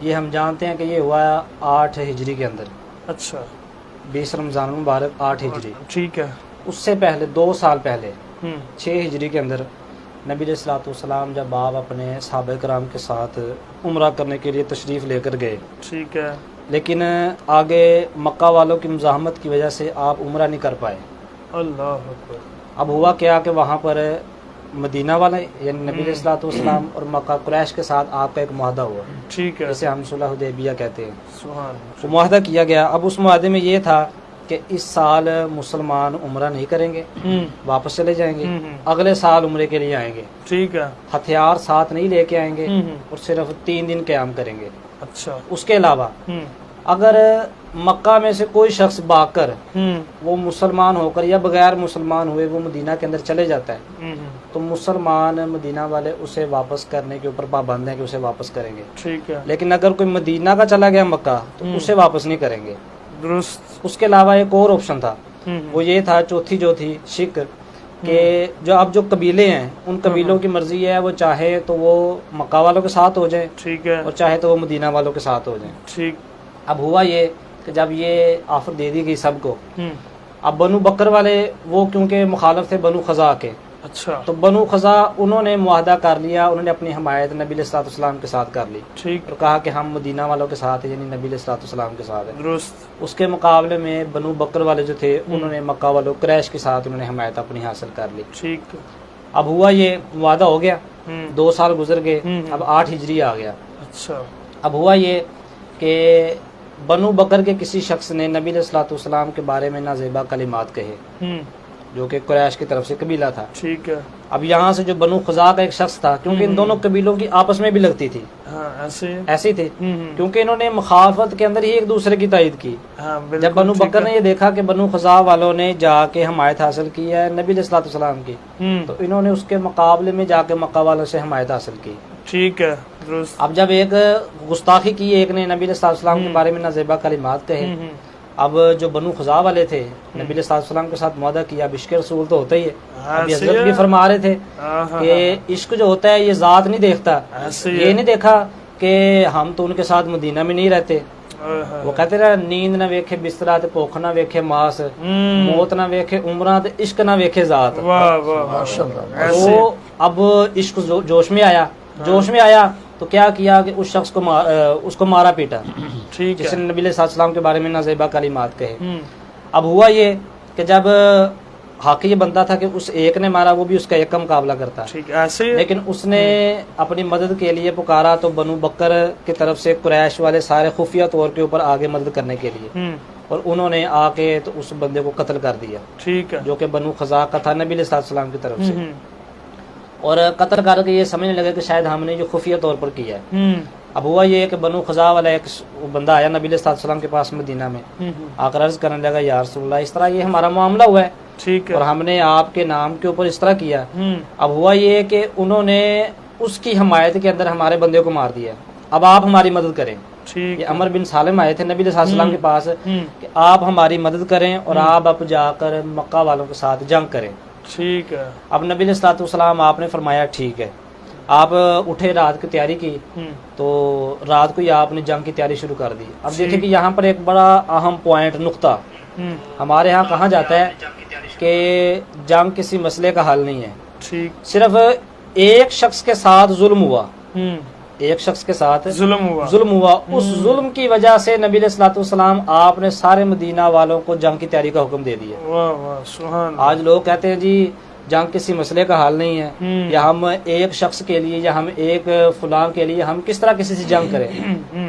یہ ہم جانتے ہیں کہ یہ ہوا 8 ہجری کے اندر، اچھا 20 رمضان المبارک 8 ہجری۔ ٹھیک ہے۔ اس سے پہلے 2 سال پہلے 6 6 ہجری کے اندر نبی علیہ الصلوۃ والسلام جب آپ اپنے صحابہ کرام کے ساتھ عمرہ کرنے کے لیے تشریف لے کر گئے، ٹھیک ہے، لیکن آگے مکہ والوں کی مزاحمت کی وجہ سے آپ عمرہ نہیں کر پائے۔ اللہ اکبر۔ اب ہوا کیا کہ وہاں پر مدینہ والے یعنی نبی علیہ الصلوۃ والسلام اور مکہ قریش کے ساتھ آپ کا ایک معاہدہ ہوا، ٹھیک ہے، جسے ہم صلح حدیبیہ کہتے ہیں۔ سبحان وہ معاہدہ کیا گیا۔ اب اس معاہدے میں یہ تھا کہ اس سال مسلمان عمرہ نہیں کریں گے، واپس چلے جائیں گے، اگلے سال عمرے کے لیے آئیں گے، ٹھیک ہے، ہتھیار ساتھ نہیں لے کے آئیں گے اور صرف 3 دن قیام کریں گے۔ اچھا، اس کے علاوہ اگر مکہ میں سے کوئی شخص بھاگ کر وہ مسلمان ہو کر یا بغیر مسلمان ہوئے وہ مدینہ کے اندر چلے جاتا ہے تو مسلمان مدینہ والے اسے واپس کرنے کے اوپر پابند ہیں کہ اسے واپس کریں گے، ٹھیک ہے، لیکن اگر کوئی مدینہ کا چلا گیا مکہ تو اسے واپس نہیں کریں گے۔ درست۔ اس کے علاوہ ایک اور آپشن تھا، وہ یہ تھا چوتھی جو تھی شک کہ جو قبیلے ہیں ان قبیلوں کی مرضی ہے، وہ چاہے تو وہ مکہ والوں کے ساتھ ہو جائیں ٹھیک ہے، اور چاہے تو وہ مدینہ والوں کے ساتھ ہو جائیں۔ ٹھیک۔ اب ہوا یہ کہ جب یہ آفر دے دی گئی سب کو، اب بنو بکر والے وہ کیونکہ مخالف تھے بنو خزاع کے، اچھا، تو بنو خزاع انہوں نے معاہدہ کر لیا، انہوں نے اپنی حمایت نبی علیہ الصلوۃ والسلام کے ساتھ کر لی ٹھیک، اور کہا کہ ہم مدینہ والوں کے ساتھ ہیں، یعنی نبی علیہ الصلوۃ والسلام کے ساتھ ہیں۔ درست۔ اس کے مقابلے میں بنو بکر والے جو تھے انہوں نے مکہ والوں قریش کے ساتھ انہوں نے حمایت اپنی حاصل کر لی۔ ٹھیک۔ اب ہوا یہ معاہدہ ہو گیا، 2 سال گزر گئے، اب 8 ہجری آ گیا۔ اچھا، اب ہوا یہ کہ بنو بکر کے کسی شخص نے نبی علیہ الصلوۃ والسلام کے بارے میں نازیبا کلمات کہے، جو کہ قریش کی طرف سے قبیلہ تھا۔ ٹھیک ہے، اب یہاں سے جو بنو خزاع کا ایک شخص تھا، کیونکہ ان دونوں قبیلوں کی آپس میں بھی لگتی تھی، ہاں ایسے، ایسی تھی، کیونکہ انہوں نے مخالفت کے اندر ہی ایک دوسرے کی تائید کی۔ ہاں جب بالکل۔ بنو بکر نے یہ دیکھا کہ بنو خزاع والوں نے جا کے حمایت حاصل کی ہے نبی علیہ الصلوۃ والسلام کی، تو انہوں نے اس کے مقابلے میں جا کے مکہ والوں سے حمایت حاصل کی۔ ٹھیک ہے، درست۔ اب جب ایک گستاخی کی، ایک نے نبی علیہ الصلوۃ والسلام کے بارے میں نازیبا کلمات کہے، اب جو بنو خزاع والے تھے نبی علیہ الصلوۃ والسلام کے ساتھ معاہدہ کیا، اب عشق رسول تو ہوتا ہی ہے۔ ابھی حضرت بھی فرما رہے تھے کہ عشق جو ہوتا ہے یہ ذات نہیں دیکھتا، یہ نہیں دیکھا کہ ہم تو ان کے ساتھ مدینہ میں نہیں رہتے، وہ کہتے رہے نیند نہ ویکھے بسترا تے بھوک نہ ویکھے ماس، موت نہ ویکھے عمرہ تے عشق نہ ویکھے ذات۔ واہ واہ ماشاءاللہ۔ تو اب عشق جوش میں آیا تو کیا کیا کہ اس شخص کو اس کو مارا پیٹا، ٹھیک جس ہے، نے نبی علیہ السلام کے بارے میں نازیبا کلمات کہے۔ اب ہوا یہ کہ جب حاکی یہ بنتا تھا کہ اس ایک نے مارا، وہ بھی اس کا ایک کا مقابلہ کرتا، ٹھیک ایسے، لیکن اس نے اپنی مدد کے لیے پکارا تو بنو بکر کی طرف سے قریش والے سارے خفیہ طور کے اوپر آگے مدد کرنے کے لیے، اور انہوں نے آ کے تو اس بندے کو قتل کر دیا، ٹھیک ہے، جو کہ بنو خزاع کا تھا نبی علیہ السلام کی طرف سے، اور قتل کر کے یہ سمجھنے لگے کہ شاید ہم نے جو خفیہ طور پر کیا ہے۔ اب ہوا یہ کہ بنو خزاع والا ایک بندہ آیا نبی علیہ السلام کے پاس مدینہ میں، آ کر عرض کرنے لگا یا رسول اللہ اس طرح یہ ہمارا معاملہ ہوا ہے، ٹھیک ہے، اور ہم نے آپ کے نام کے اوپر اس طرح کیا۔ اب ہوا یہ کہ انہوں نے اس کی حمایت کے اندر ہمارے بندے کو مار دیا، اب آپ ہماری مدد کریں۔ ٹھیک، یہ عمر بن سالم آئے تھے نبی علیہ السلام کے پاس کہ آپ ہماری مدد کریں اور آپ اب جا کر مکہ والوں کے ساتھ جنگ کریں۔ ٹھیک ہے، اب نبی علیہ السلام آپ نے فرمایا ٹھیک ہے۔ آپ اٹھے، رات کی تیاری کی، تو رات کو ہی آپ نے جنگ کی تیاری شروع کر دی۔ اب دیکھیں کہ یہاں پر ایک بڑا اہم پوائنٹ، نقطہ ہمارے ہاں کہا جاتا ہے کہ جنگ کسی مسئلے کا حل نہیں ہے، ٹھیک، صرف ایک شخص کے ساتھ ظلم ہوا، ایک شخص کے ساتھ ظلم ہوا، اس ظلم کی وجہ سے نبی علیہ السلام آپ نے سارے مدینہ والوں کو جنگ کی تیاری کا حکم دے دیا۔ واہ واہ سبحان۔ آج لوگ کہتے ہیں جی جنگ کسی مسئلے کا حل نہیں ہے، یا ہم ایک شخص کے لیے یا ہم ایک فلان کے لیے ہم کس طرح کسی سے جنگ کریں۔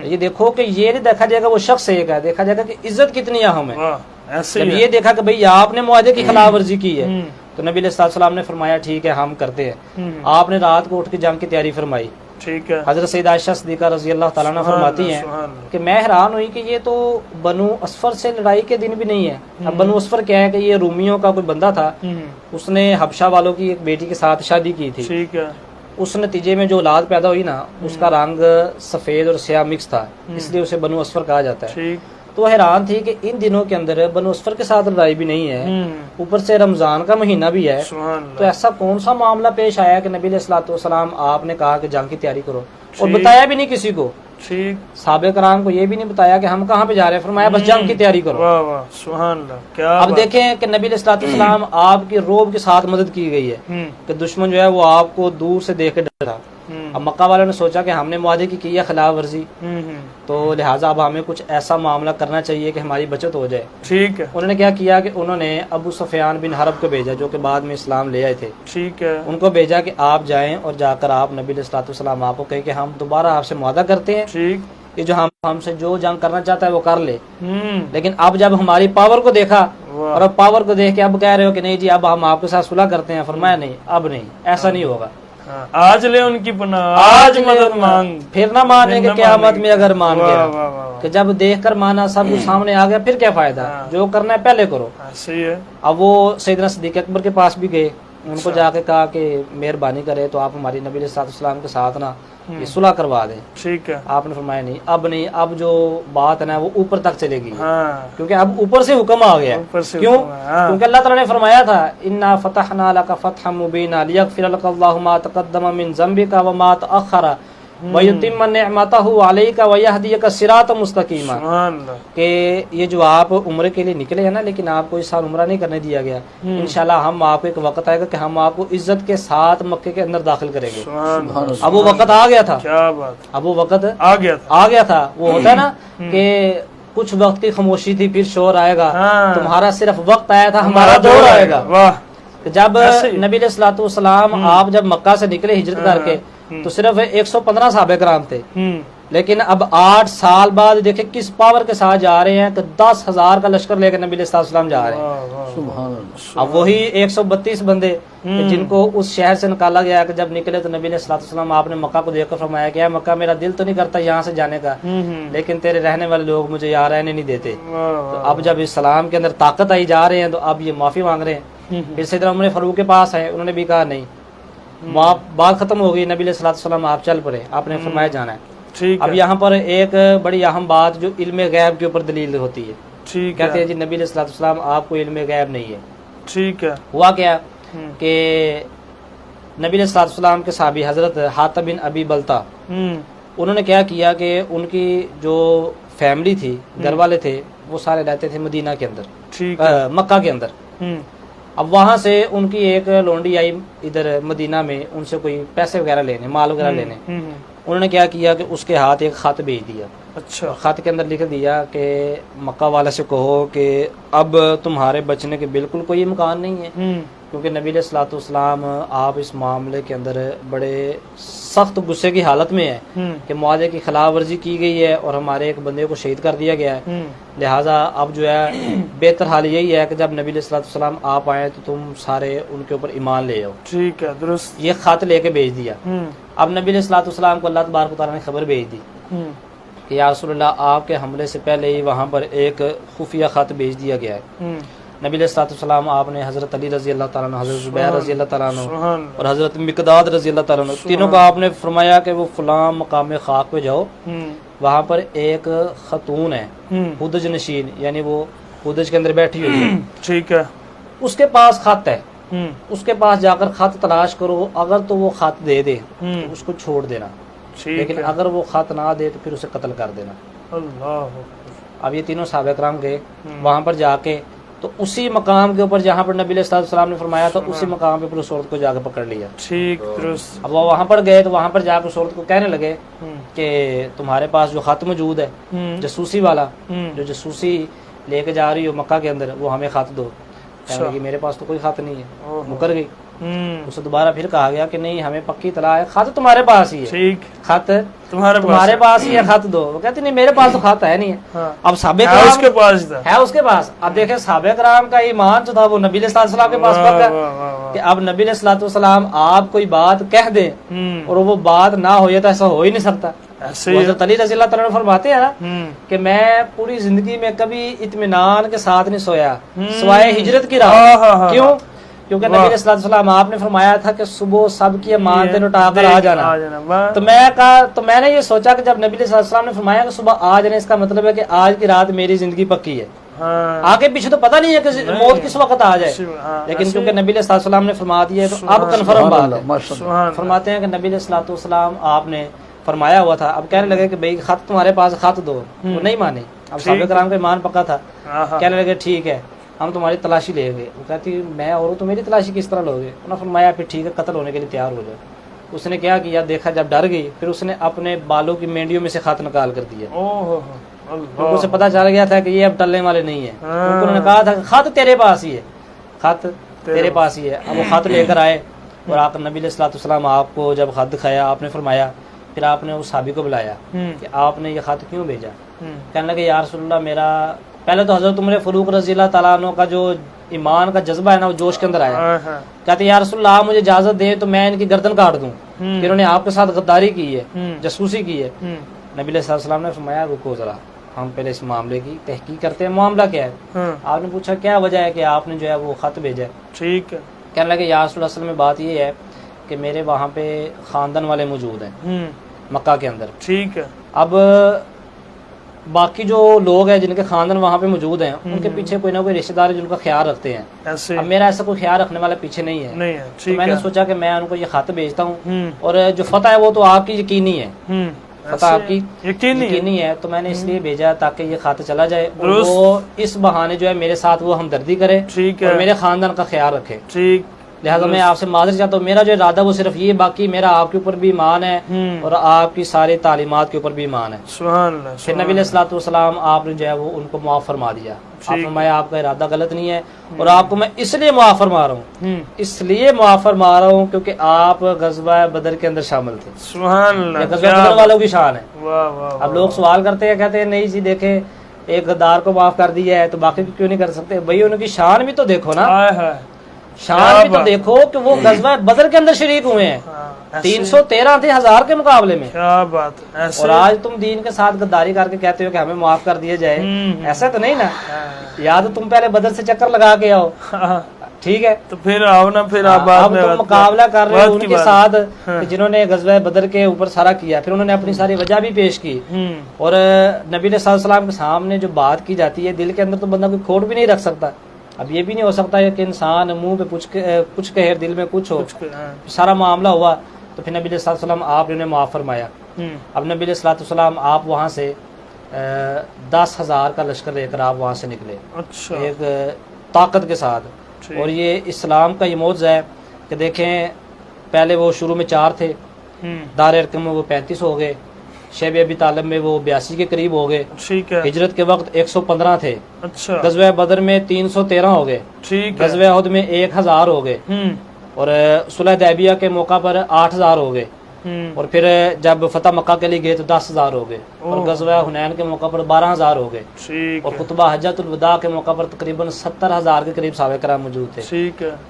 یہ دیکھو کہ یہ نہیں دیکھا جائے گا وہ شخص ایک ہے، دیکھا جائے گا کہ عزت کتنی اہم ہے۔ ایسے جب یہ دیکھا کہ بھئی آپ نے معاہدے کی خلاف ورزی کی ہے تو نبی علیہ السلام نے فرمایا ٹھیک ہے ہم کرتے ہیں۔ آپ نے رات کو اٹھ کے جنگ کی تیاری فرمائی۔ ٹھیک ہے، حضرت سیدہ عائشہ صدیقہ رضی اللہ تعالیٰ عنہ فرماتی ہیں کہ میں حیران ہوئی کہ یہ تو بنو اسفر سے لڑائی کے دن بھی نہیں ہے۔ اب بنو اسفر کیا ہے کہ یہ رومیوں کا کوئی بندہ تھا، اس نے حبشہ والوں کی ایک بیٹی کے ساتھ شادی کی تھی، ٹھیک ہے، اس نتیجے میں جو اولاد پیدا ہوئی نا اس کا رنگ سفید اور سیاہ مکس تھا، اس لیے اسے بنو اسفر کہا جاتا ہے۔ ٹھیک، تو حیران تھی کہ ان دنوں کے اندر بنو اسفر کے ساتھ لڑائی بھی نہیں ہے، اوپر سے رمضان کا مہینہ بھی ہے، سبحان اللہ، تو ایسا کون سا معاملہ پیش آیا کہ نبی علیہ الصلوۃ والسلام آپ نے کہا کہ جنگ کی تیاری کرو، اور بتایا بھی نہیں کسی کو، ٹھیک، صحابہ کرام کو یہ بھی نہیں بتایا کہ ہم کہاں پہ جا رہے ہیں، فرمایا بس جنگ کی تیاری کرو۔ واہ واہ سبحان اللہ، کیا اب دیکھیں کہ نبی علیہ الصلوۃ والسلام آپ کی روب کے ساتھ مدد کی گئی ہے کہ دشمن جو ہے وہ آپ کو دور سے دیکھ کے ڈرا۔ اب مکہ والوں نے سوچا کہ ہم نے معاہدے کی ہے خلاف ورزی، تو لہٰذا اب ہمیں کچھ ایسا معاملہ کرنا چاہیے کہ ہماری بچت ہو جائے۔ ٹھیک ہے، انہوں نے کیا کیا کہ انہوں نے ابو سفیان بن حرب کو بھیجا، جو کہ بعد میں اسلام لے آئے تھے، ٹھیک ہے، ان کو بھیجا کہ آپ جائیں اور جا کر آپ نبی علیہ الصلوۃ والسلام آپ کو کہیں کہ ہم دوبارہ آپ سے معاہدہ کرتے ہیں ٹھیک، کہ جو ہم سے جو جنگ کرنا چاہتا ہے وہ کر لے، لیکن اب جب ہماری پاور کو دیکھا اور اب پاور کو دیکھ کے اب کہہ رہے ہو کہ نہیں جی اب ہم آپ کے ساتھ صلح کرتے ہیں، فرمایا نہیں، اب نہیں، ایسا نہیں ہوگا، آج لے ان کی پناہ، آج مدد مانگ، پھر نہ مانیں گے قیامت میں اگر مان واہ گیا، واہ واہ، کہ جب دیکھ کر مانا سب کچھ سامنے آ گیا پھر کیا فائدہ، جو کرنا ہے پہلے کرو۔ صحیح ہے، اب وہ سیدنا صدیق اکبر کے پاس بھی گئے، ان کو جا کے کہا کہ مہربانی کرے تو آپ ہماری نبی علیہ الصلوۃ والسلام کے ساتھ نا یہ صلح کروا دیں۔ ٹھیک ہے، آپ نے فرمایا نہیں، اب جو بات ہے نا وہ اوپر تک چلے گی، ہاں، کیونکہ اب اوپر سے حکم آ گیا۔ اوپر سے کیوں؟ حکم ہے، ہاں، کیونکہ اللہ تعالیٰ نے فرمایا تھا انا فتحنا لک فتحا مبینا لیغفر لک اللہ ما تقدم من ذنبک وما تأخر ویتم نعمتہ علیک ویہدیک صراطا مستقیما، سبحان اللہ، کہ یہ جو آپ عمرے کے لیے نکلے ہیں نا، لیکن آپ کو اس سال عمرہ نہیں کرنے دیا گیا، انشاءاللہ ہم آپ کو ایک وقت آئے گا کہ ہم آپ کو عزت کے ساتھ مکے کے اندر داخل کریں گے۔ سبحان اللہ، اب وہ وقت آ گیا تھا، کیا بات، اب وہ وقت آ گیا تھا، آ گیا تھا۔ وہ ہوتا ہے نا کہ کچھ وقت کی خاموشی تھی پھر شور آئے گا، ہاں، تمہارا صرف وقت آیا تھا، ہمارا دور آئے گا۔ واہ، جب نبی علیہ الصلوۃ والسلام آپ جب مکہ سے نکلے ہجرت کر کے تو صرف 115 صحابہ کرام تھے، لیکن اب 8 سال بعد دیکھیں کس پاور کے ساتھ جا رہے ہیں کہ 10,000 کا لشکر لے کے نبی علیہ الصلوۃ والسلام جا رہے ہیں۔ سبحان اللہ، اب وہی 132 بندے کہ جن کو اس شہر سے نکالا گیا کہ جب نکلے تو نبی علیہ الصلوۃ والسلام آپ نے مکہ کو دیکھ کر فرمایا کہ اے مکہ میرا دل تو نہیں کرتا یہاں سے جانے کا، لیکن تیرے رہنے والے لوگ مجھے یہاں رہنے نہیں دیتے۔ تو اب جب اسلام کے اندر طاقت آئی جا رہے ہیں تو اب یہ معافی مانگ رہے ہیں۔ پھر سیدنا عمر فاروق کے پاس آئے، انہوں نے بھی کہا نہیں، بات ختم ہو گئی، نبی علیہ الصلوۃ والسلام آپ چل پڑے، آپ نے فرمایا جانا ہے۔ ٹھیک اب ہے، یہاں پر ایک بڑی اہم بات جو علم غیب کے اوپر دلیل ہوتی ہے، ٹھیک کہتے ہے، ہیں جی نبی علیہ الصلوۃ والسلام آپ کو علم غیب نہیں ہے۔ ٹھیک ہے، ہوا کیا کہ نبی علیہ الصلوۃ والسلام کے صحابی حضرت حاتب بن ابی بلتا، انہوں نے کیا کیا کہ ان کی جو فیملی تھی، گھر والے تھے، وہ سارے رہتے تھے مدینہ کے اندر، ٹھیک ہے، مکہ کے اندر۔ اب وہاں سے ان کی ایک لونڈی آئی ادھر مدینہ میں، ان سے کوئی پیسے وغیرہ لینے، مال وغیرہ لینے، انہوں نے کیا کیا کہ اس کے ہاتھ ایک خط بھیج دیا، اچھا، خط کے اندر لکھ دیا کہ مکہ والے سے کہو کہ اب تمہارے بچنے کے بالکل کوئی امکان نہیں ہے، کیونکہ نبی علیہ الصلوۃ والسلام آپ اس معاملے کے اندر بڑے سخت غصے کی حالت میں ہے کہ معاہدے کی خلاف ورزی کی گئی ہے اور ہمارے ایک بندے کو شہید کر دیا گیا ہے، لہٰذا اب جو ہے بہتر حال یہی ہے کہ جب نبی علیہ الصلوۃ والسلام آپ آئے تو تم سارے ان کے اوپر ایمان لے آؤ۔ ٹھیک ہے، درست، یہ خط لے کے بھیج دیا۔ اب نبی علیہ الصلوۃ والسلام کو اللہ تبارک و تعالیٰ نے خبر بھیج دی کہ یا رسول اللہ آپ کے حملے سے پہلے ہی وہاں پر ایک خفیہ خط بھیج دیا گیا ہے۔ نبی علیہ الصلوۃ والسلام آپ نے حضرت علی رضی اللہ تعالیٰ عنہ، حضرت زبیر رضی اللہ تعالیٰ عنہ سبحان اور حضرت مقداد رضی اللہ تعالیٰ عنہ، تینوں کو آپ نے فرمایا کہ وہ فلاں مقام خاک پہ جاؤ، وہاں پر ایک خاتون ہے ہدج نشین، یعنی وہ ہدج کے اندر بیٹھی ہوئی ہے، ٹھیک ہے، اس کے پاس خط ہے، اس کے پاس جا کر خط تلاش کرو، اگر تو وہ خط دے دے تو اس کو چھوڑ دینا، ٹھیک لیکن ہے، اگر وہ خط نہ دے تو پھر اسے قتل کر دینا۔ اللہ، اب یہ تینوں صحابہ کرام گئے وہاں پر جا کے، تو اسی مقام کے اوپر جہاں پر نبی علیہ الصلوۃ والسلام نے فرمایا تھا اسی مقام پہ پھر اس عورت کو جا کے پکڑ لیا۔ ٹھیک، درست، اب وہ وہاں پر گئے تو وہاں پر جا کے اس عورت کو کہنے لگے کہ تمہارے پاس جو خط موجود ہے جاسوسی والا، جو جاسوسی لے کے جا رہی ہو مکہ کے اندر، وہ ہمیں خط دو۔ کہنے لگی میرے پاس تو کوئی خط نہیں ہے، مکر گئی۔ اسے دوبارہ پھر کہا گیا کہ نہیں ہمیں پکی اطلاع ہے، خط تمہارے پاس ہی ہے، ٹھیک، خط تمہارے پاس ہی ہے، خط دو۔ وہ کہتی نہیں میرے پاس تو خط ہے نہیں ہے۔ اب صحابہ اس کرام کے پاس تھا، ہے اس کے پاس، اب دیکھیں صحابہ کرام کا ایمان جو تھا وہ نبی علیہ الصلوۃ والسلام کے پاس پکا کہ اب نبی علیہ الصلوۃ والسلام آپ کوئی بات کہہ دیں اور وہ بات نہ ہو تو ایسا ہو ہی نہیں سکتا۔ حضرت علی رضی اللہ تعالیٰ عنہ فرماتے ہیں نا کہ میں پوری زندگی میں کبھی اطمینان کے ساتھ نہیں سویا سوائے ہجرت کی راہ۔ کیوں کیونکہ نبی علیہ الصلوۃ والسلام آپ نے فرمایا تھا کہ صبح سب کی امانتیں لٹا کر آ جانا، تو میں نے یہ سوچا کہ جب نبی علیہ الصلوۃ والسلام نے فرمایا کہ صبح آ جانا، اس کا مطلب ہے کہ آج کی رات میری زندگی پکی ہے، آگے پیچھے تو پتہ نہیں ہے کہ موت کس وقت آ جائے، لیکن کیونکہ نبی علیہ الصلوۃ والسلام نے فرما دیا ہے تو اب کنفرم بات ہے۔ فرماتے ہیں کہ نبی علیہ الصلوۃ والسلام آپ نے فرمایا ہوا تھا، اب کہنے لگے کہ بھئی خط تمہارے پاس خط دو، وہ نہیں مانے، اب صحابہ کرام کا ایمان پکا تھا، کہنے لگے ٹھیک ہے ہم تمہاری تلاشی لیں گے۔ وہ کہتی میں اور تو میری تلاشی کس طرح لوگے؟ انہوں نے فرمایا پھر ٹھیک ہے قتل ہونے کے لیے تیار ہو جائے۔ اس نے کیا کیا، دیکھا جب ڈر گئی پھر اس نے اپنے بالوں کی مینڈیوں میں سے خط نکال کر دیا، کیونکہ اسے پتہ چل گیا تھا کہ یہ اب ٹلنے والے نہیں ہیں، انہوں نے کہا تھا کہ خط تیرے پاس ہی ہے، خط تیرے پاس ہی ہے۔ اب وہ خط لے کر آئے اور آپ نبی علیہ الصلوۃ والسلام آپ کو جب خط دکھایا آپ نے فرمایا، پھر آپ نے اس صحابی کو بلایا کہ آپ نے یہ خط کیوں بھیجا؟ کہنے لگے یا رسول اللہ میرا، پہلے تو حضرت عمر فاروق رضی اللہ تعالیٰ عنہ کا جو ایمان کا جذبہ ہے نا وہ جوش کے اندر آیا، کہتے یا رسول اللہ آپ مجھے اجازت دیں تو میں ان کی گردن کاٹ دوں، کہ انہوں نے آپ کے ساتھ غداری کی ہے، جاسوسی کی ہے۔ نبی علیہ السلام نے فرمایا رکو ذرا، ہم پہلے اس معاملے کی تحقیق کرتے ہیں، معاملہ کیا ہے؟ آپ نے پوچھا کیا وجہ ہے کہ آپ نے جو ہے وہ خط بھیجا ہے؟ ٹھیک ہے، کہنے لگے یا رسول اللہ، اصل میں بات یہ ہے کہ میرے وہاں پہ خاندان والے موجود ہیں مکہ کے اندر، ٹھیک ہے، اب باقی جو لوگ ہیں جن کے خاندان وہاں پہ موجود ہیں ان کے پیچھے کوئی نہ کوئی رشتہ دار جن کا خیال رکھتے ہیں، اب میرا ایسا کوئی خیال رکھنے والا پیچھے نہیں ہے، تو میں نے سوچا کہ میں ان کو یہ خط بھیجتا ہوں، اور جو فتح ہے وہ تو آپ کی یقینی ہے، فتح آپ کی یقینی ہے، تو میں نے اس لیے بھیجا تاکہ یہ خط چلا جائے اور وہ اس بہانے جو ہے میرے ساتھ وہ ہمدردی کرے اور میرے خاندان کا خیال رکھے، لہٰذا میں آپ سے معذرت چاہتا ہوں، میرا جو ارادہ وہ صرف یہ، باقی میرا آپ کے اوپر بھی ایمان ہے اور آپ کی ساری تعلیمات کے اوپر بھی ایمان ہے۔ سبحان اللہ۔ پھر نبی علیہ الصلوۃ والسلام آپ نے جو ہے وہ ان کو معاف فرما دیا، آپ فرمایا آپ کا ارادہ غلط نہیں ہے اور آپ کو میں اس لیے معاف فرما رہا ہوں، اس لیے معاف فرما رہا ہوں کیونکہ آپ غزوہ بدر کے اندر شامل تھے۔ سبحان اللہ، غزوہ بدر والوں کی شان ہے۔ واہ واہ۔ اب لوگ سوال کرتے ہیں، کہتے ہیں نہیں جی دیکھیں ایک غدار کو معاف کر دیا ہے تو باقی کو کیوں نہیں کر سکتے؟ بھائی ان کی شان بھی تو دیکھو نا، شان بھی تو دیکھو کہ وہ غزوہ بدر کے اندر شریک ہوئے ہیں، 313 تھے 1000 کے مقابلے میں، کیا بات، اور آج تم دین کے ساتھ غداری کر کے کہتے ہو کہ ہمیں معاف کر دیا جائے، ایسا تو نہیں نا؟ یا تو تم پہلے بدر سے چکر لگا کے آؤ، ٹھیک ہے، تو پھر آؤ نا، پھر اب تم مقابلہ کر رہے ہو ان کے ساتھ جنہوں نے غزوہ بدر کے اوپر سارا کیا، پھر انہوں نے اپنی ساری وجہ بھی پیش کی، اور نبی علیہ السلام کے سامنے جو بات کی جاتی ہے دل کے اندر تو بندہ کوئی کھوٹ بھی نہیں رکھ سکتا۔ اب یہ بھی نہیں ہو سکتا ہے کہ انسان منہ پہ کچھ کہے دل میں کچھ ہو، سارا معاملہ ہوا تو پھر نبی علیہ السلام آپ نے انہیں معاف فرمایا۔ اب نبی علیہ السلام آپ وہاں سے 10,000 کا لشکر لے کر آپ وہاں سے نکلے ایک طاقت کے ساتھ، اور یہ اسلام کا یہ معجزہ ہے کہ دیکھیں پہلے وہ شروع میں 4 تھے، دار ارقم میں وہ 35 ہو گئے، شیب ابی طالب میں وہ 82 کے قریب ہو گئے، ہجرت کے وقت 115 تھے، غزوہ بدر میں 313 ہو گئے، غزوہ احد میں 1000 ہو گئے، اور صلح حدیبیہ کے موقع پر 8000 ہو گئے، اور پھر جب فتح مکہ کے لیے گئے تو 10,000 ہو گئے، اور غزوہ حنین کے موقع پر 12,000 ہو گئے، اور خطبہ حجۃ الوداع کے موقع پر تقریباً 70,000 کے قریب صحابہ کرام موجود تھے،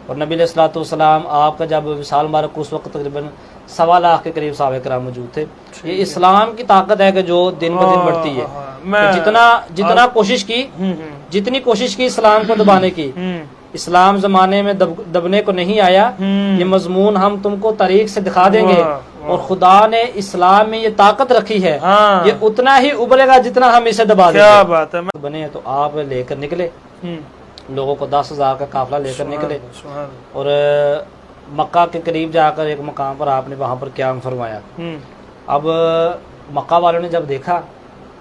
اور نبی علیہ الصلوۃ والسلام آپ کا جب وصال مبارک اس وقت تقریباً 1.25 لاکھ کے قریب صحابہ کرام موجود تھے۔ یہ اسلام کی طاقت ہے کہ جو دن بہ دن بڑھتی ہے، جتنا جتنی کوشش کی اسلام کو دبانے کی، اسلام زمانے میں دبنے کو نہیں آیا، یہ مضمون ہم تم کو طریق سے دکھا دیں گے، اور خدا نے اسلام میں یہ طاقت رکھی ہے، یہ اتنا ہی ابلے گا جتنا ہم اسے دبا دیں گے۔ بنے تو آپ لے کر نکلے، لوگوں کو 10,000 کا قافلہ لے کر نکلے، اور مکہ کے قریب جا کر ایک مقام پر آپ نے وہاں پر قیام فرمایا۔ اب مکہ والوں نے جب دیکھا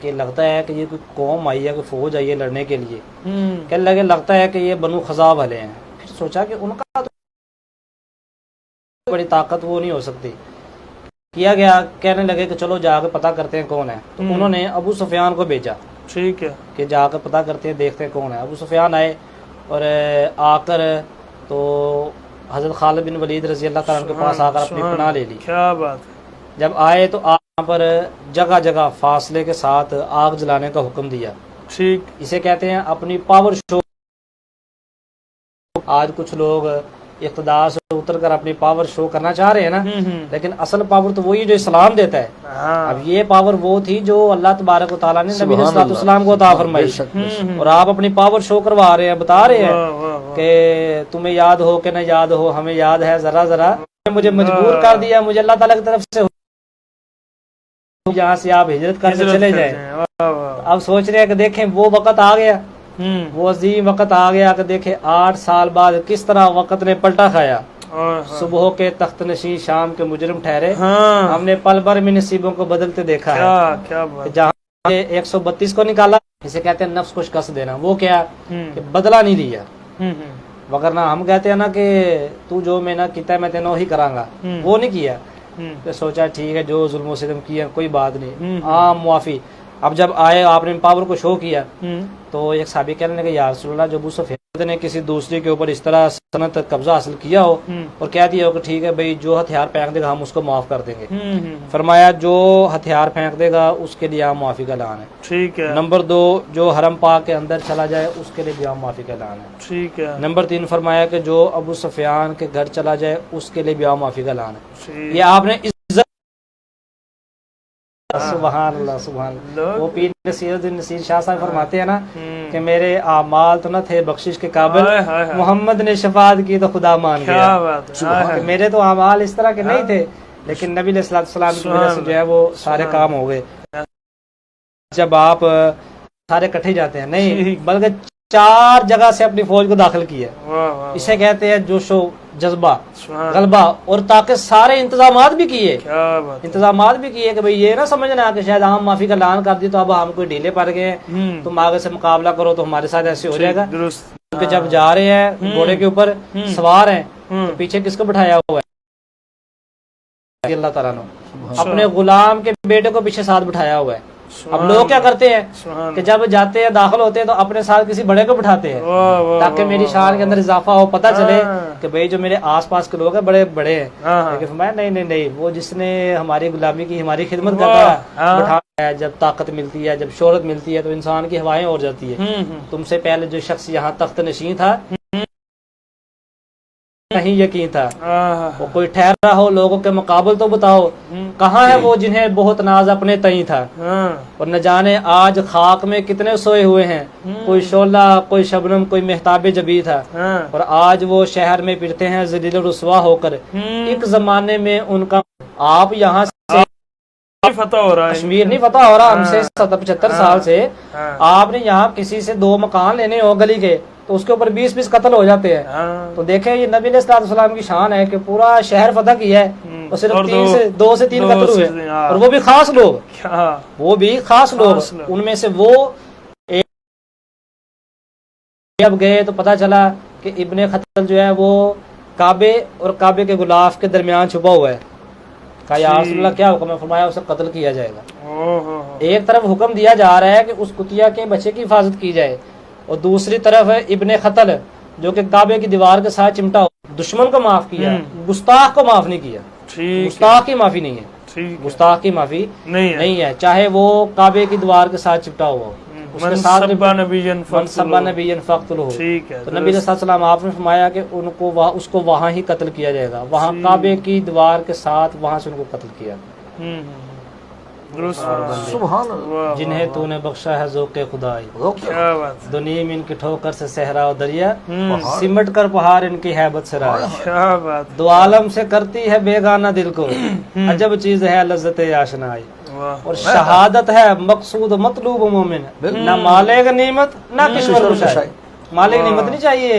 کہ لگتا ہے کہ یہ کوئی قوم آئی ہے، کوئی فوج آئی ہے لڑنے کے لیے، کہنے لگے لگتا ہے کہ یہ بنو خزاع والے ہیں، پھر سوچا کہ ان کا تو بڑی طاقت وہ نہیں ہو سکتی، کیا گیا، کہنے لگے کہ چلو جا کے پتہ کرتے ہیں کون ہے، تو انہوں نے ابو سفیان کو بھیجا، ٹھیک ہے، کہ جا کر پتہ کرتے ہیں دیکھتے ہیں کون ہے۔ ابو سفیان آئے اور آ کر تو حضرت خالد بن ولید رضی اللہ تعالیٰ عنہ کے پاس آ کر اپنی پناہ لے لی۔ کیا بات ہے۔ جب آئے تو یہاں پر جگہ جگہ فاصلے کے ساتھ آگ جلانے کا حکم دیا، ٹھیک، اسے کہتے ہیں اپنی پاور شو۔ آج کچھ لوگ اقتدار سے اتر کر اپنی پاور شو کرنا چاہ رہے ہیں نا، لیکن اصل پاور تو وہی جو اسلام دیتا ہے۔ اب یہ پاور وہ تھی جو اللہ تبارک و تعالیٰ نے نبی علیہ الصلوۃ والسلام کو عطا فرمائی، اور آپ اپنی پاور شو کروا رہے ہیں، بتا رہے ہیں کہ تمہیں یاد ہو کہ نہ یاد ہو، ہمیں یاد ہے ذرا ذرا، مجھے مجبور کر دیا، مجھے اللہ تعالیٰ کی طرف سے یہاں سے آپ ہجرت کر کے چلے جائیں۔ اب سوچ رہے ہیں کہ دیکھیں وہ وقت آ گیا، وہ عظیم وقت آ گیا کہ دیکھیں 8 سال بعد کس طرح وقت نے پلٹا کھایا۔ صبح کے تخت نشین شام کے مجرم ٹھہرے، ہم نے پل بھر میں نصیبوں کو بدلتے دیکھا ہے۔ جہاں 132 کو نکالا، اسے کہتے ہیں نفس کو شکست دینا، وہ کیا کہ بدلہ نہیں لیا، وگرنہ ہم کہتے ہیں نا کہ تو جو میں نہ کیتا ہے میں تینوں ہی کراں گا، وہ نہیں کیا، تو سوچا ٹھیک ہے جو ظلم و ستم کیا کوئی بات نہیں، عام معافی۔ اب جب آئے آپ نے پاور کو شو کیا تو ایک صحابی کہنے لگے یا رسول اللہ، جو ابو سفیان نے کسی دوسرے کے اوپر اس طرح سلطنت قبضہ حاصل کیا ہو اور کہہ دیا ہو کہ ٹھیک ہے بھائی جو ہتھیار پھینک دے گا ہم اس کو معاف کر دیں گے، فرمایا جو ہتھیار پھینک دے گا اس کے لیے عام معافی کا اعلان ہے، ٹھیک ہے۔ نمبر 2 جو حرم پاک کے اندر چلا جائے اس کے لیے بھی عام معافی کا اعلان ہے، ٹھیک ہے۔ نمبر 3 فرمایا کہ جو ابو سفیان کے گھر چلا جائے اس کے لیے بھی عام معافی کا اعلان ہے۔ یہ آپ نے سبحان اللہ سبحان اللہ۔ وہ پیر نصیر الدین نصیر شاہ صاحب فرماتے ہیں نا کہ میرے اعمال تو نہ تھے بخشش کے قابل، محمد نے شفاعت کی تو خدا مان گیا، کہ میرے تو اعمال اس طرح کے نہیں تھے، لیکن نبی علیہ السلام کی وجہ سے جو ہے وہ سارے کام ہو گئے۔ جب آپ سارے کٹھے جاتے ہیں، نہیں بلکہ 4 جگہ سے اپنی فوج کو داخل کیا، اسے کہتے ہیں جوش و جذبہ، غلبہ، اور تاکہ سارے انتظامات بھی کیے کہ بھئی یہ نہ سمجھنا کہ شاید ہم معافی کا اعلان کر دی تو اب ہم کوئی ڈھیلے پڑ گئے ہیں، تم آگے سے مقابلہ کرو تو ہمارے ساتھ ایسے ہو جائے گا، کیونکہ جب جا رہے ہیں گھوڑے کے اوپر سوار ہیں تو پیچھے کس کو بٹھایا ہوا ہے؟ اللہ تعالیٰ نے اپنے غلام کے بیٹے کو پیچھے ساتھ بٹھایا ہوا ہے۔ اب لوگ کیا کرتے ہیں کہ جب جاتے ہیں داخل ہوتے ہیں تو اپنے ساتھ کسی بڑے کو بٹھاتے ہیں تاکہ میری شان کے اندر اضافہ ہو، پتہ چلے کہ بھئی جو میرے آس پاس کے لوگ ہیں بڑے بڑے ہیں، لیکن فرمایا نہیں، وہ جس نے ہماری غلامی کی ہماری خدمت کرتا ہے بٹھایا ہے۔ جب طاقت ملتی ہے، جب شہرت ملتی ہے تو انسان کی ہوائیں اور جاتی ہے۔ تم سے پہلے جو شخص یہاں تخت نشین تھا نہیں یقین تھا، وہ کوئی ٹھہرا ہو لوگوں کے مقابل تو بتاؤ، کہاں ہے وہ جنہیں بہت ناز اپنے تئیں تھا، اور نہ جانے آج خاک میں کتنے سوئے ہوئے ہیں، کوئی شعلہ کوئی شبنم کوئی مہتاب جبی تھا، اور آج وہ شہر میں پھرتے ہیں ذلیل و رسوا ہو کر، ایک زمانے میں ان کا آپ یہاں سے فتح ہو رہا ہے، کشمیر نہیں فتح ہو رہا ہم سے 75 سال سے، آپ نے یہاں کسی سے 2 مکان لینے ہو گلی کے تو اس کے اوپر 20 قتل ہو جاتے ہیں۔ تو دیکھیں یہ نبی علیہ السلام کی شان ہے کہ پورا شہر فتح کیا ہے اور صرف 2 سے 3 قتل ہوئے، اور وہ بھی خاص لوگ، ان میں سے وہ جب گئے تو پتہ چلا کہ ابن خطل جو ہے وہ کعبے اور کعبے کے غلاف کے درمیان چھپا ہوا ہے۔ کہا یا رسول اللہ کیا حکم ہے؟ فرمایا اسے قتل کیا جائے گا۔ ایک طرف حکم دیا جا رہا ہے کہ اس کتیا کے بچے کی حفاظت کی جائے، اور دوسری طرف ہے ابن خطل جو کہ کعبے کی دیوار کے ساتھ چمٹا ہو، دشمن کو معاف کیا، گستاخ کو معاف نہیں کیا۔ گستاخ کی معافی نہیں ہے، گستاخ کی معافی نہیں ہے، چاہے وہ کعبے کی دیوار کے ساتھ چپٹا ہوا، اس کے ساتھ نبیًا فقتلہ۔ تو نبی علیہ السلام آپ نے فرمایا کہ ان کو اس کو وہاں ہی قتل کیا جائے گا، وہاں کعبے کی دیوار کے ساتھ، وہاں سے ان کو قتل کیا۔ سبحان اللہ، جنہیں تو نے بخشا ہے ذوق خدائی، دنیا میں ان کی ٹھوکر سے صحرا و دریا، سمٹ کر پہاڑ ان کی ہیبت سے رائے، دو عالم سے کرتی ہے بیگانہ دل کو، عجب چیز ہے لذت آشنائی، اور شہادت ہے مقصود مطلوب مومن، نہ مالے غنیمت نہ کشور کشائی۔ مالک نعمت نہیں چاہیے،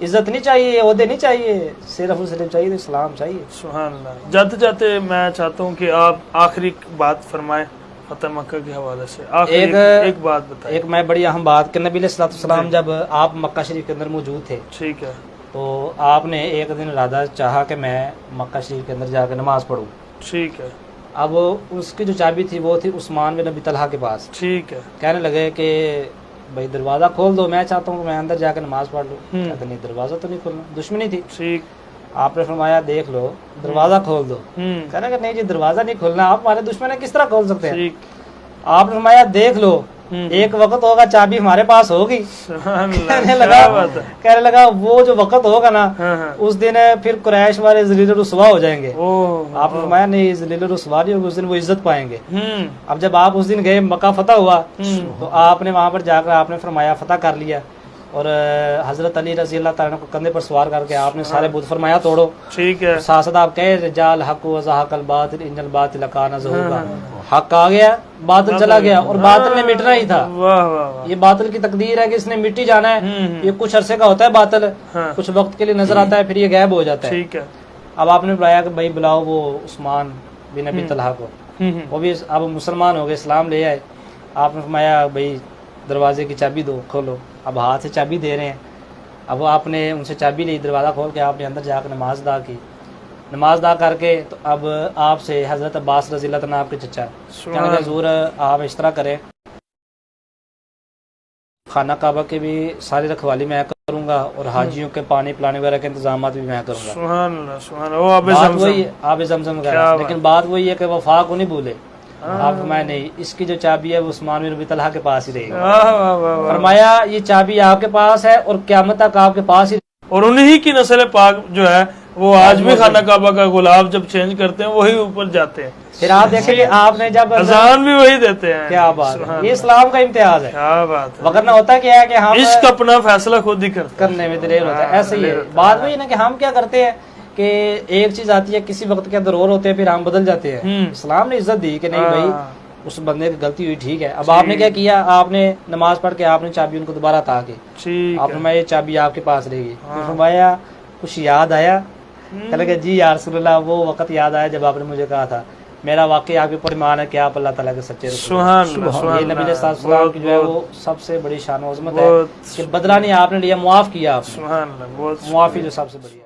عزت نہیں چاہیے، عہدے نہیں چاہیے، صرف صرف چاہیے اسلام چاہیے۔ سبحان اللہ۔ جاتے جاتے میں چاہتا ہوں کہ آپ آخری بات فرمائیں فتح مکہ کے حوالے سے، ایک بات بتائیں۔ ایک میں بڑی اہم بات کہ نبی علیہ السلام جب آپ مکہ شریف کے اندر موجود تھے، ٹھیک ہے، تو آپ نے ایک دن ارادہ چاہا کہ میں مکہ شریف کے اندر جا کے نماز پڑھوں، ٹھیک ہے۔ اب اس کی جو چابی تھی وہ تھی عثمان بن ابی طلحہ کے پاس، ٹھیک ہے۔ کہنے لگے کہ بھائی دروازہ کھول دو، میں چاہتا ہوں کہ میں اندر جا کے نماز پڑھ لوں۔ کہتے نہیں دروازہ تو نہیں کھولنا، دشمنی تھی۔ ٹھیک، آپ نے فرمایا دیکھ لو دروازہ کھول دو، کہنے کہ نہیں جی دروازہ نہیں کھولنا، آپ ہمارے دشمن ہیں کس طرح کھول سکتے ہیں؟ آپ نے فرمایا دیکھ لو ایک وقت ہوگا چابی ہمارے پاس ہوگی. سبحان اللہ، کہنے لگا وہ جو وقت ہوگا نا ہاں اس دن پھر قریش والے ذلیل و رسوا ہو جائیں گے. اوہ، آپ نے فرمایا نہیں ذلیل و رسوا نہیں ہوگی، اس دن وہ عزت پائیں گے. ہوں اب جب آپ اس دن گئے مکہ فتح ہوا تو آپ نے وہاں پر جا کر آپ نے فرمایا فتح کر لیا، اور حضرت علی رضی اللہ تعالیٰ کو کندھے پر سوار کر کے آپ نے سارے بت فرمایا توڑو. ٹھیک ہے. ساتھ ساتھ آپ کہے رجال حق و زحق الباطل ان الباطل کان زہوقا. حق آ گیا باطل چلا گیا، اور باطل نے مٹنا ہی تھا. واہ واہ واہ. یہ باطل کی تقدیر ہے کہ اس نے مٹی جانا ہے. یہ کچھ عرصے کا ہوتا ہے باطل، ہاں کچھ وقت کے لیے نظر آتا ہے پھر یہ غائب ہو جاتا ہے. ٹھیک ہے. اب آپ نے بلایا کہ بھائی بلاؤ وہ عثمان بن ابی طلحہ کو. وہ بھی اب مسلمان ہو گئے، اسلام لے آئے. آپ نے فرمایا بھائی دروازے کی چابی دو، کھولو. اب ہاتھ سے چابی دے رہے ہیں. اب آپ نے ان سے چابی لی، دروازہ کھول کے آپ نے اندر جا کر نماز ادا کی. نماز ادا کر کے تو اب آپ سے حضرت عباس رضی اللہ تعالیٰ آپ کے چچا کہنے لگے حضور آپ اس طرح کریں، خانہ کعبہ کی بھی ساری رکھوالی میں کروں گا اور حاجیوں کے پانی پلانے وغیرہ کے انتظامات بھی میں کروں گا. سبحان اللہ سبحان اللہ. وہ آب بات زمزم. وہی آب زمزم کا، لیکن بات وہی ہے کہ وفا کو نہیں بھولے. آپ فرمایا نہیں، اس کی جو چابی ہے وہ عثمان بن ابی طلحہ کے پاس ہی رہے گی. واہ واہ واہ واہ. فرمایا یہ چابی آپ کے پاس ہے اور قیامت تک آپ کے پاس ہی. اور انہی کی نسل پاک جو ہے وہ آج بھی خانہ کعبہ کا غلاف جب چینج کرتے ہیں وہی اوپر جاتے ہیں. پھر آپ دیکھیں آپ نے جب اذان بھی وہی دیتے ہیں. کیا بات ہے، یہ اسلام کا امتیاز ہے. کیا بات ہے. وگرنہ ہوتا کیا ہے کہ ہم عشق اپنا فیصلہ خود ہی کرتے ہیں. کرنے میں دلیر ہوتا ہے. ایسے ہی ہے بات وہی نا کہ ہم کیا کرتے ہیں کہ ایک چیز آتی ہے کسی وقت کے اندر اور ہوتے ہیں پھر ہم بدل جاتے ہیں. اسلام نے عزت دی کہ نہیں بھائی اس بندے کی غلطی ہوئی ٹھیک ہے. اب آپ نے کیا کیا، آپ نے نماز پڑھ کے آپ نے چابی ان کو دوبارہ عطا کی. آپ نے یہ چابی آپ کے پاس رہے گی. فرمایا کچھ یاد آیا؟ کہنے لگے جی یا رسول اللہ وہ وقت یاد آیا جب آپ نے مجھے کہا تھا میرا واقعی آپ کے اوپر ایمان ہے کہ آپ اللہ تعالیٰ کے سچے رسول ہیں. یہ نبی علیہ السلام کی جو ہے وہ سب سے بڑی شان و عظمت ہے کہ بدلہ نہیں آپ نے لیا، معاف کیا آپ نے. سبحان اللہ. معافی جو سب سے بڑی ہے.